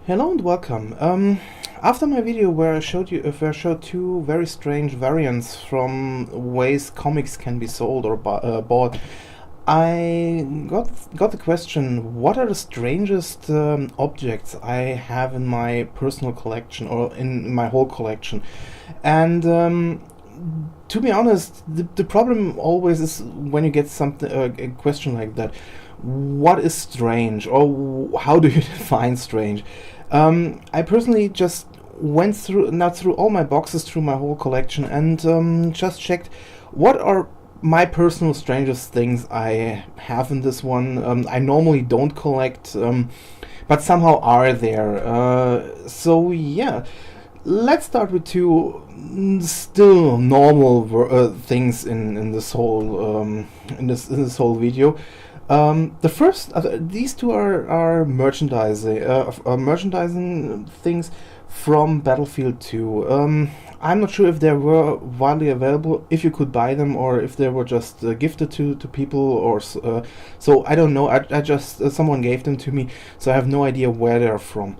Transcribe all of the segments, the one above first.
Hello and welcome. After my video where I showed two very strange variants from ways comics can be sold or bought, I got the question: what are the strangest objects I have in my personal collection or in my whole collection? And to be honest, the problem always is when you get something a question like that. What is strange, or how do you define strange? I personally just went through all my boxes, through my whole collection, and just checked what are my personal strangest things I have in this one. I normally don't collect, but somehow are there. So yeah, let's start with two still normal things in this whole in this whole video. The first, these two are merchandising things from Battlefield 2. I'm not sure if they were widely available, if you could buy them, or if they were just gifted to people, or so I don't know. I just someone gave them to me, so I have no idea where they're from.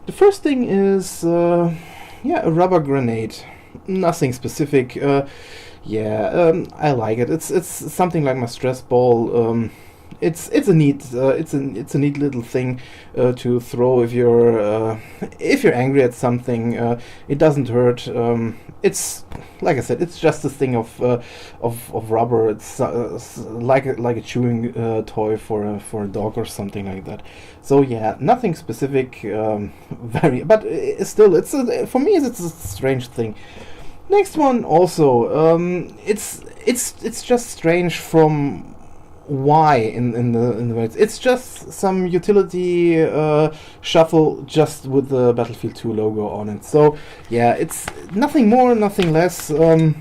The first thing is yeah, a rubber grenade. Nothing specific. I like it. It's something like my stress ball. It's a neat it's a neat little thing to throw if you're angry at something. It doesn't hurt. It's like I said, it's just a thing of rubber. It's like a chewing toy for a dog or something like that. So yeah, nothing specific. But still, for me it's a strange thing. Next one also, it's just strange from why in the words. It's just some utility shuffle just with the Battlefield 2 logo on it. So yeah, it's nothing more, nothing less. You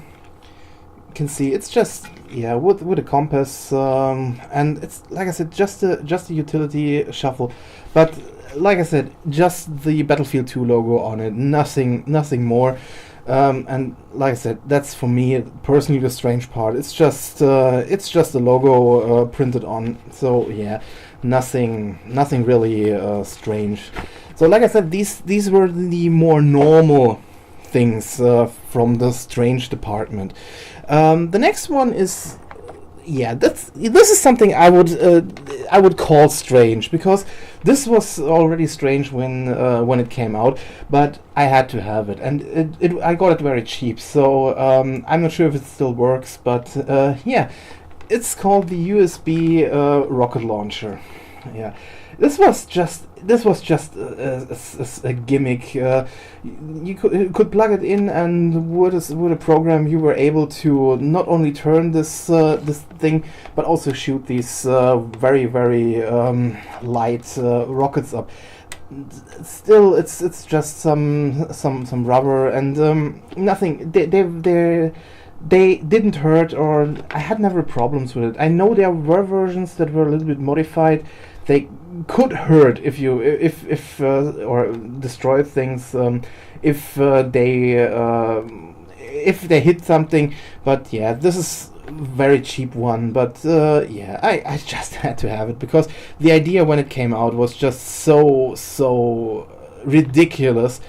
can see it's just with a compass, and it's like I said, just a utility shuffle, but like I said, just the Battlefield 2 logo on it, nothing more. And like I said, that's for me personally the strange part. It's just a logo printed on. So yeah, nothing really strange. So like I said, these were the more normal things from the strange department. The next one is, yeah, this is something I would call strange, because this was already strange when it came out, but I had to have it, and I got it very cheap. So I'm not sure if it still works, but yeah, it's called the USB rocket launcher. Yeah, this was just a gimmick. You could plug it in, and with a program you were able to not only turn this thing, but also shoot these very light rockets up. Still, it's just some rubber and nothing. They didn't hurt, or I had never problems with it. I know there were versions that were a little bit modified. They could hurt or destroy things if they hit something. But yeah, this is a very cheap one. But yeah, I just had to have it, because the idea when it came out was just so ridiculous.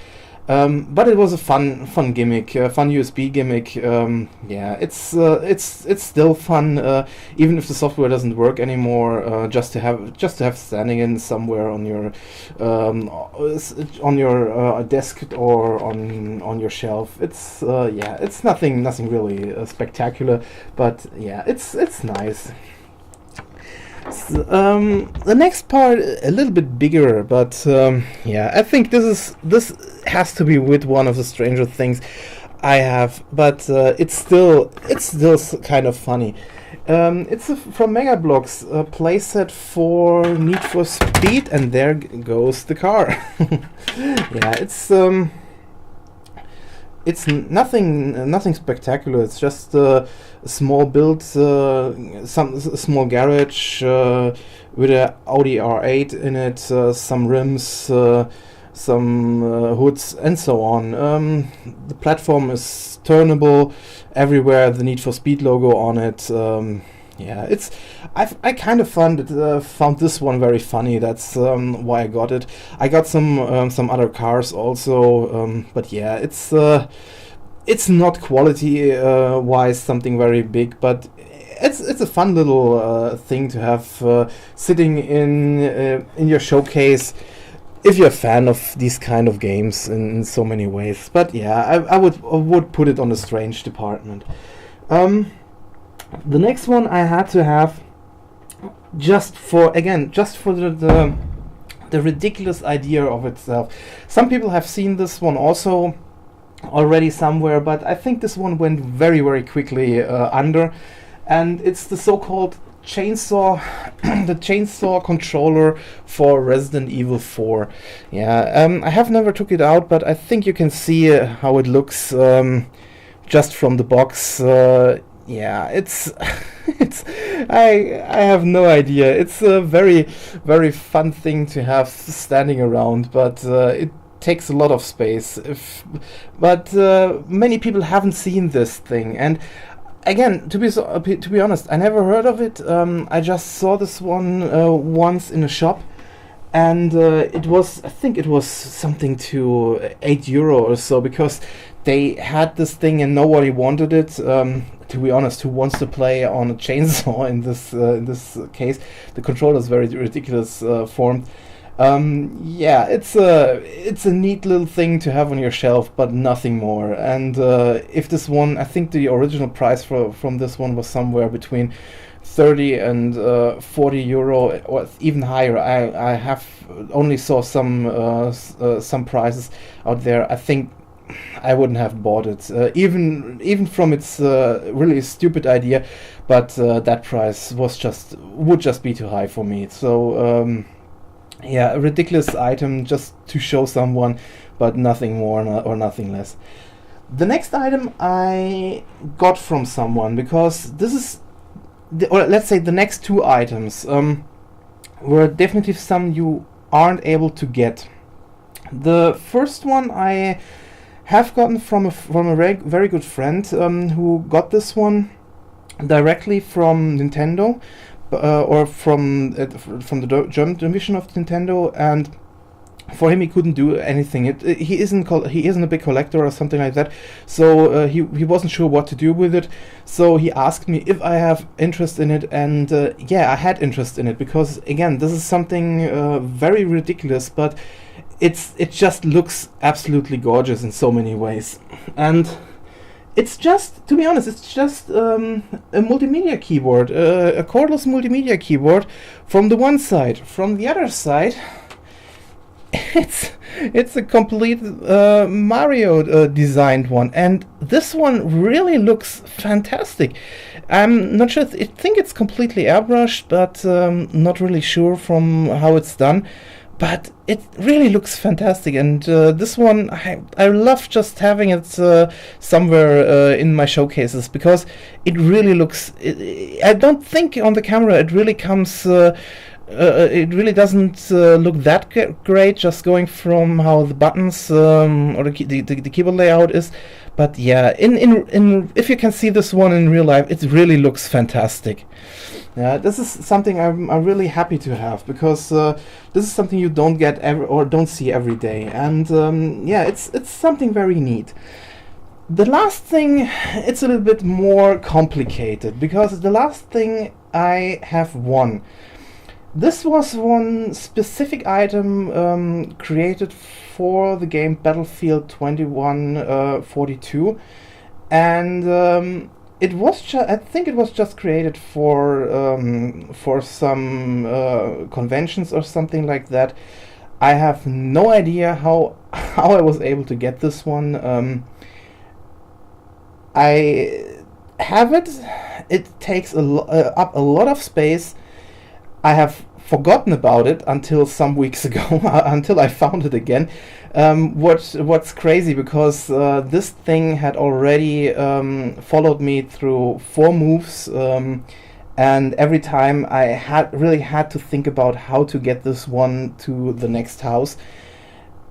But it was a fun gimmick, fun USB gimmick. Yeah, it's still fun, even if the software doesn't work anymore. Just to have standing in somewhere on your desk or on your shelf. It's yeah, it's nothing really spectacular, but yeah, it's nice. The next part a little bit bigger, but yeah, I think this has to be with one of the stranger things I have, but it's still kind of funny. It's from Mega Bloks, a playset for Need for Speed, and there goes the car. Yeah, it's nothing spectacular. It's just a small build, a small garage with a Audi R8 in it, some rims, some hoods, and so on. The platform is turnable everywhere. The Need for Speed logo on it. Yeah, I kind of found this one very funny. That's why I got it. I got some other cars also, but yeah, it's not quality wise something very big, but it's a fun little thing to have sitting in your showcase if you're a fan of these kind of games in so many ways. But yeah, I would put it on the strange department. The next one I had to have just for the ridiculous idea of itself. Some people have seen this one also already somewhere, but I think this one went very, very quickly under, and it's the so-called chainsaw, the chainsaw controller for Resident Evil 4. Yeah, I have never took it out, but I think you can see how it looks just from the box. Yeah, it's it's I have no idea. It's a very, very fun thing to have standing around, but it takes a lot of space. But many people haven't seen this thing, and again, to be honest, I never heard of it. I just saw this one once in a shop, and I think it was something to €8 or so, because they had this thing and nobody wanted it. To be honest, who wants to play on a chainsaw in this case? The controller is very ridiculous formed. Yeah, it's a neat little thing to have on your shelf, but nothing more. And if this one, I think the original price from this one was somewhere between 30 and €40, or even higher. I have only saw some prices out there. I think I wouldn't have bought it, even from its really stupid idea, but that price would just be too high for me. So yeah, a ridiculous item just to show someone, but nothing more or nothing less. The next item I got from someone, because this is, or let's say the next two items were definitely some you aren't able to get. The first one I have gotten from a very good friend who got this one directly from Nintendo, or from the German division of Nintendo, and for him he couldn't do anything. He isn't a big collector or something like that, so he wasn't sure what to do with it. So he asked me if I have interest in it, and yeah, I had interest in it, because again, this is something very ridiculous, but it just looks absolutely gorgeous in so many ways. And it's just, to be honest, it's just a multimedia keyboard, a cordless multimedia keyboard from the one side. From the other side, it's a complete Mario designed one, and this one really looks fantastic. I'm not sure. I think it's completely airbrushed, but not really sure from how it's done. But it really looks fantastic, and this one I love just having it somewhere in my showcases, because it really looks. I don't think on the camera it really comes. It really doesn't look that great, just going from how the buttons or the keyboard layout is. But yeah, in if you can see this one in real life, it really looks fantastic. Yeah, this is something I'm really happy to have, because this is something you don't get don't see every day, and yeah, it's something very neat. The last thing, it's a little bit more complicated, because the last thing I have won. This was one specific item created for the game Battlefield 2142, and it was I think it was just created for some conventions or something like that. I have no idea how I was able to get this one. I have it. It takes up a lot of space. I have forgotten about it until some weeks ago, until I found it again. What's crazy, because this thing had already followed me through 4 moves, and every time I really had to think about how to get this one to the next house.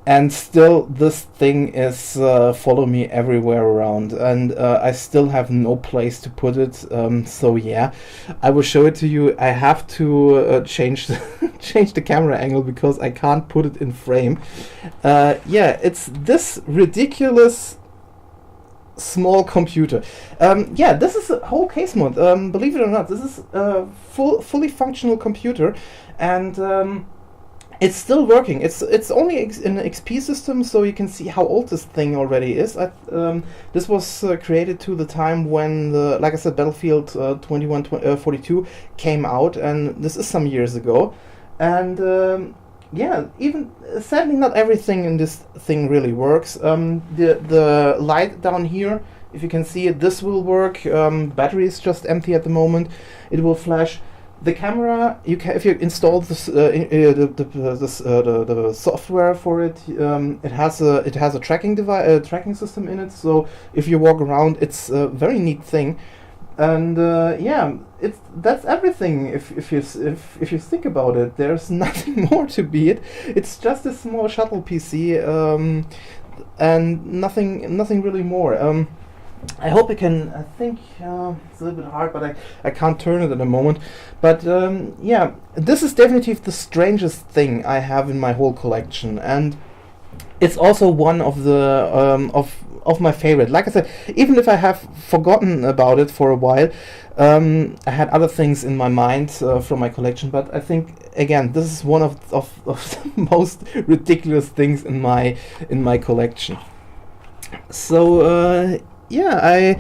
and still this thing is follow me everywhere around, and I still have no place to put it. So yeah, I will show it to you. I have to change change the camera angle because I can't put it in frame. Yeah, it's this ridiculous small computer. Yeah, this is a whole case mod. Believe it or not, this is a fully functional computer, and it's still working. It's only an XP system, so you can see how old this thing already is. This was created to the time when, like I said, Battlefield 2142 came out, and this is some years ago. And yeah, even sadly, not everything in this thing really works. The light down here, if you can see it, this will work. Battery is just empty at the moment. It will flash. The camera, you can, if you install this, the software for it, it has a tracking device, tracking system in it. So if you walk around, it's a very neat thing. And yeah, that's everything. If you think about it, there's nothing more to be it. It's just a small shuttle PC, and nothing really more. I hope I can. I think it's a little bit hard, but I can't turn it at the moment. But yeah, this is definitely the strangest thing I have in my whole collection, and it's also one of the of my favorite. Like I said, even if I have forgotten about it for a while, I had other things in my mind from my collection. But I think again, this is one of the most ridiculous things in my collection. So yeah,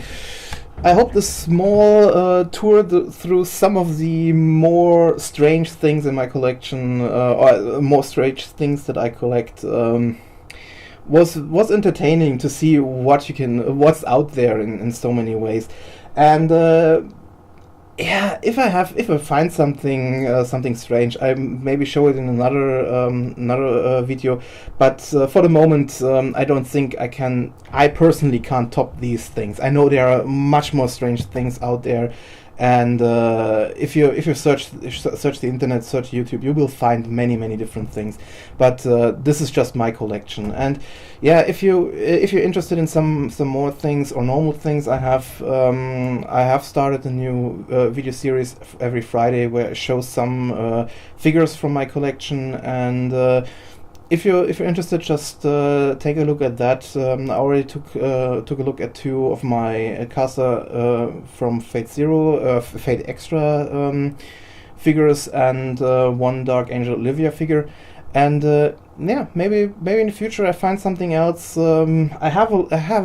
I hope this small tour through some of the more strange things in my collection, or more strange things that I collect, was entertaining to see what's out there in so many ways. And yeah, if I find something strange, I maybe show it in another video. But for the moment, I don't think I can. I personally can't top these things. I know there are much more strange things out there, and if you search the internet, search YouTube, you will find many different things. But this is just my collection, and yeah, if you're interested in some more things or normal things, I have started a new video series every Friday where I show some figures from my collection, and if you're interested, just take a look at that. I already took a look at two of my Casa from Fate Zero, Fate Extra figures, and one Dark Angel Olivia figure. And yeah, maybe in the future I find something else. I have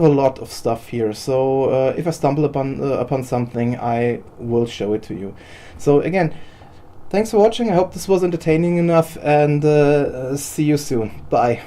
a lot of stuff here, so if I stumble upon something, I will show it to you. So again, thanks for watching. I hope this was entertaining enough, and see you soon. Bye.